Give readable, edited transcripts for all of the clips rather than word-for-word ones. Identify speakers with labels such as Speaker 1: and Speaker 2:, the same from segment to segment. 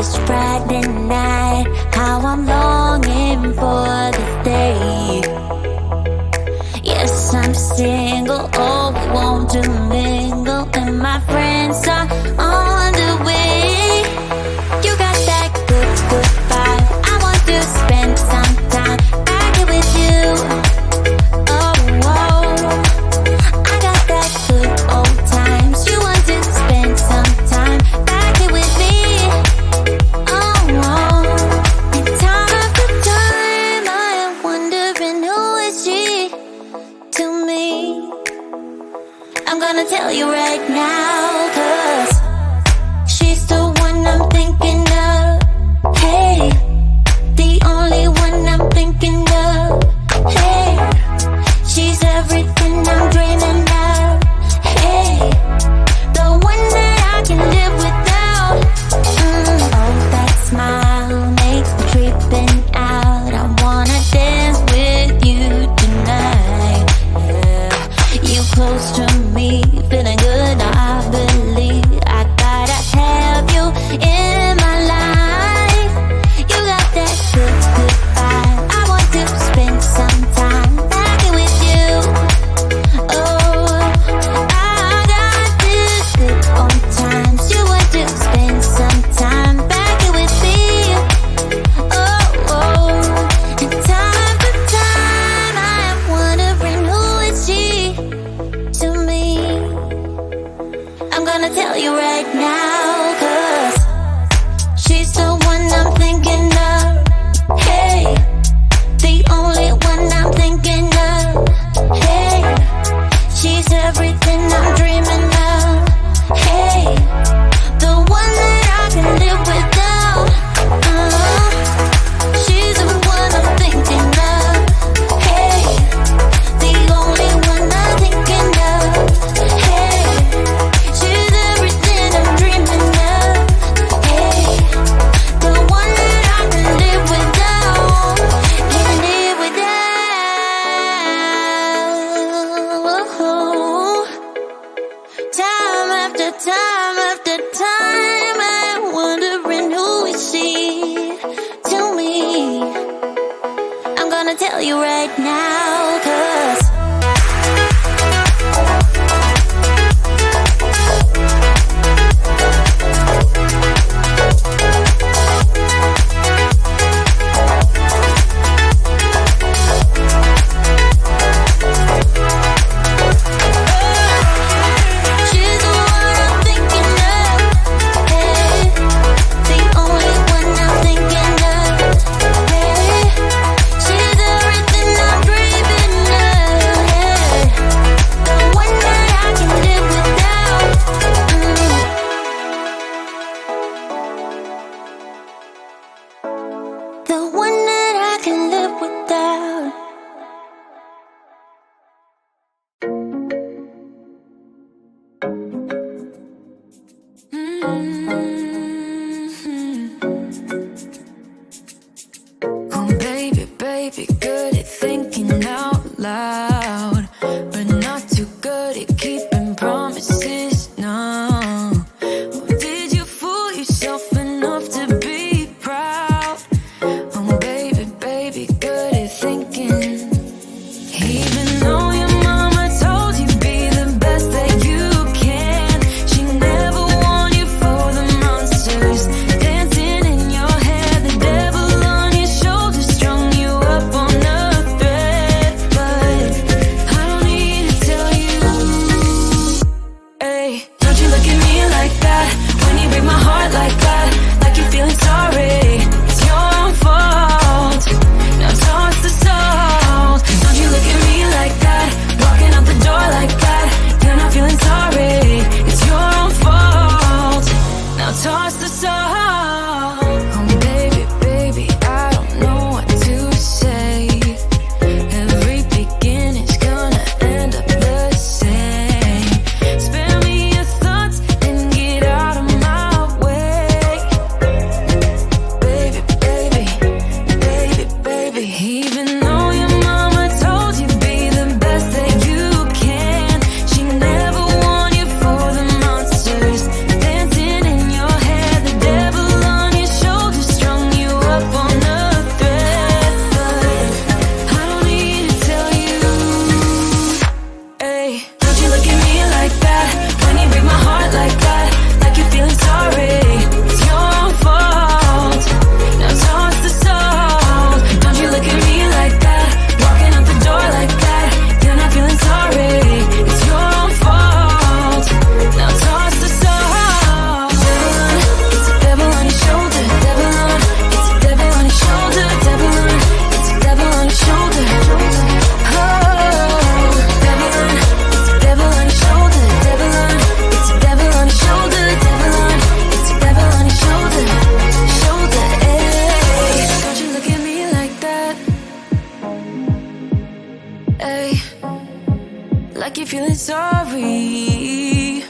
Speaker 1: It's Friday night, how I'm longing for this day. Yes, I'm single, oh, we want to mingle, and my friends are on the way. You got that good, good vibe, I want to spend some time back here with you. Oh, I got that good old times, you want to spend some time back here with me. Oh, and time after time I am wondering who is she to me. I'm gonna tell you right now, 'cause she's the one I'm thinking of. Hey, the only one I'm thinking of. Hey, she's everything I'm dreaming of. Hey, the one that I can live without. Oh, that smile makes me tripping out. I wanna dance with you tonight. Yeah, you close to me, feeling good. I believe I gotta have you in my life. You got that good, good vibe. I want to spend some time back here with you. Oh, I got this good old times. You want to spend some time back here with me. Oh, and time after time I am wondering who is she to me. I'm gonna tell you right now, 'cause she's the one I'm thinking of. Hey, the only one I'm thinking of. Hey, she's everything I'm dreaming of. Hey, the one that I can live without. She's the one I'm thinking of. Hey, the only one I'm thinking of. Hey, she's everything I'm dreaming of. Hey, the one that I can live without. Can live without. Time after time after time I'm wondering who is she to me. I'm gonna tell you right now, 'cause she's the one I'm thinking of. Hey, the only one I'm thinking of. Hey, she's everything I'm dreaming of. Ay, like you're feeling sorry.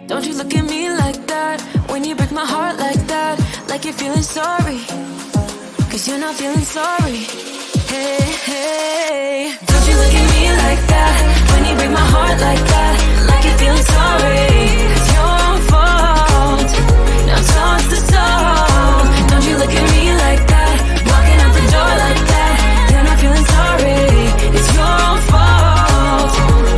Speaker 1: Don't you look at me like that when you break my heart like that. Like you're feeling sorry, 'cause you're not feeling sorry. Hey, hey, don't you look at me like that when you break my heart like that. Like you're feeling sorry, it's your fault. Now toss the soul. Don't you look at me like that, walking out the door like that. You're not feeling sorry, it's your fault.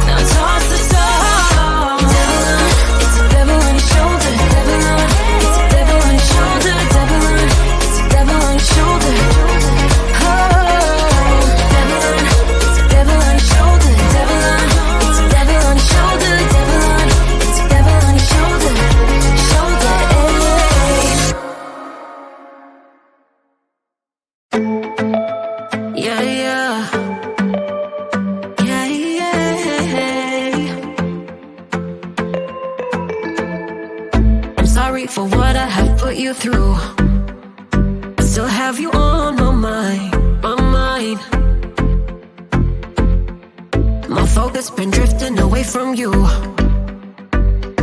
Speaker 1: Now toss the soul. Devil on, it's a devil on your shoulder. Devil on, it's a devil on your shoulder. Devil on, it's a devil on your shoulder. For what I have put you through, I still have you on my mind, my mind. My focus been drifting away from you.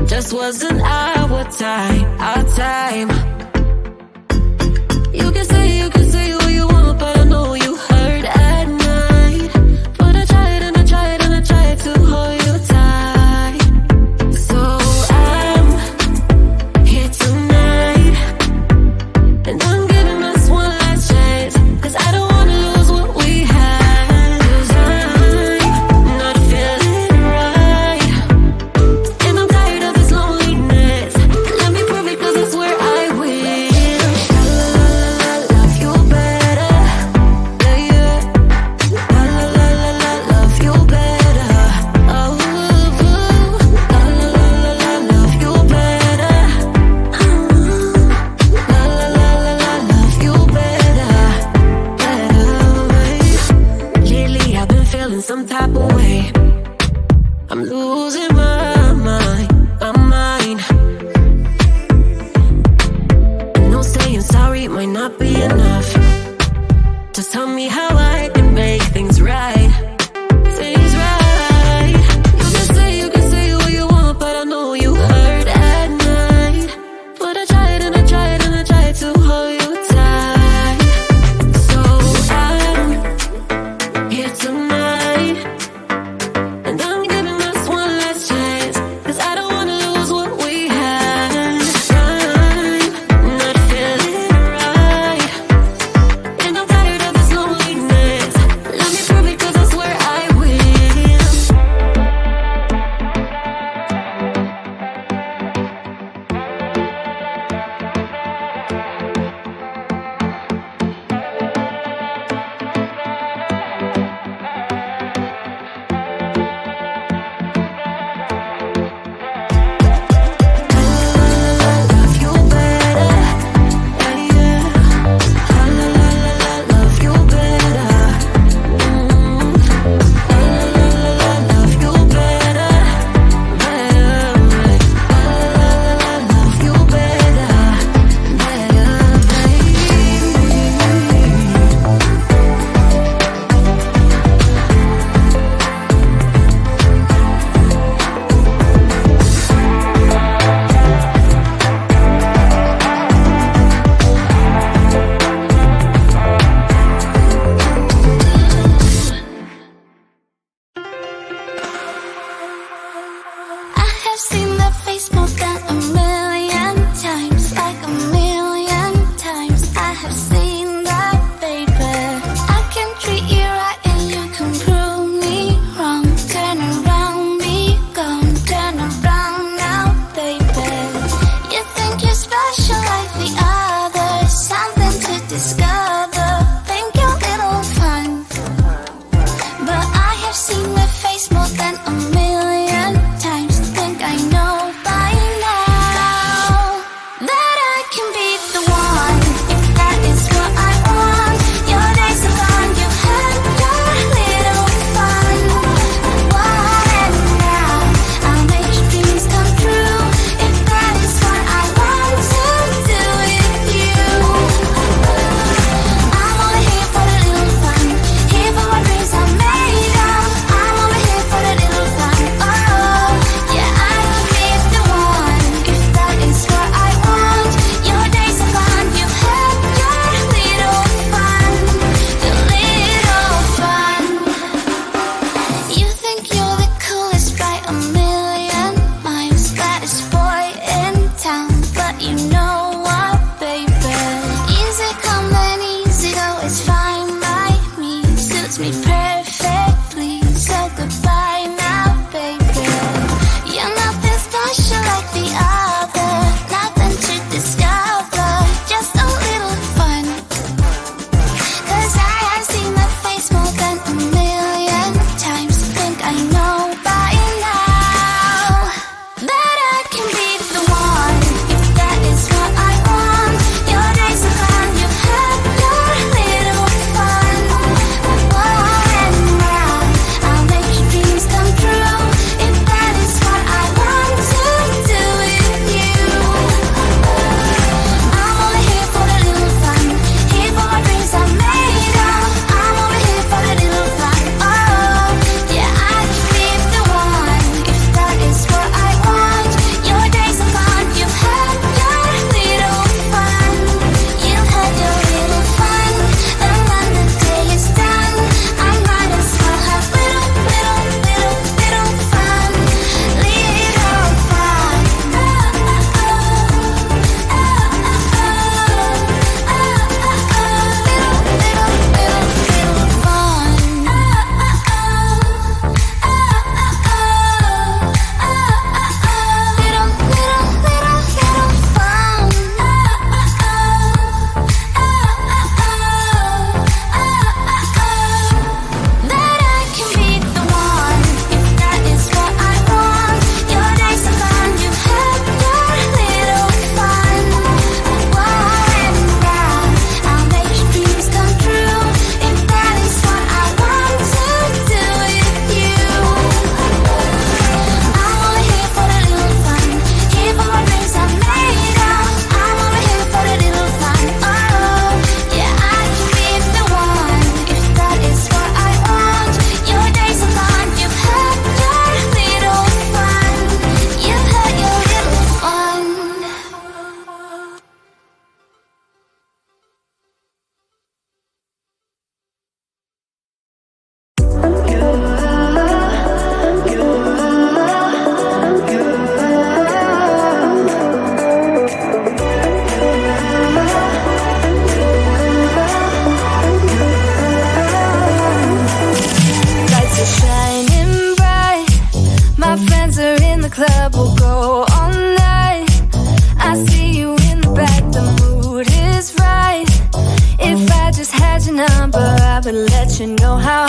Speaker 1: Just wasn't our time, our time. You can say what you want, but I know you hurt at night. But I tried and I tried and I tried to hold you tight. So I'm here tonight, and I'm giving us one last chance, 'cause I don't wanna lose what we had. 'Cause I'm not feeling right, and I'm tired of this loneliness. Let me prove it, 'cause I swear I will. La la la la, love you better. Yeah, yeah. La la la la la, love you better. Oh, la la la la la, love you better. La la la la la, love you better. Lately I've been feeling some type of way. I'm losing my mind, my mind. I know saying sorry might not be enough. Just tell me how I can make things right, things right. You can say what you want, but I know you hurt at night. But I tried and I tried and I tried to hold you tight. So I'm here tonight, and I'm giving us one last chance, 'cause I don't wanna lose what we had. I'm not feeling right, and I'm tired of this loneliness. Let me prove it, 'cause I swear I will.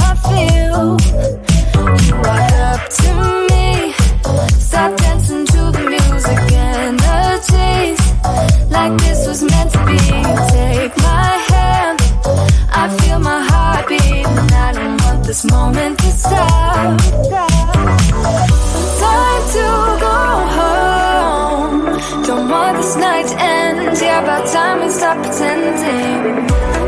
Speaker 2: I feel. You walk up to me, start dancing to the music and the chase, like this was meant to be. Take my hand, I feel my heart beat, and I don't want this moment to stop. Time to go home, don't want this night to end. Yeah, about time we stop pretending.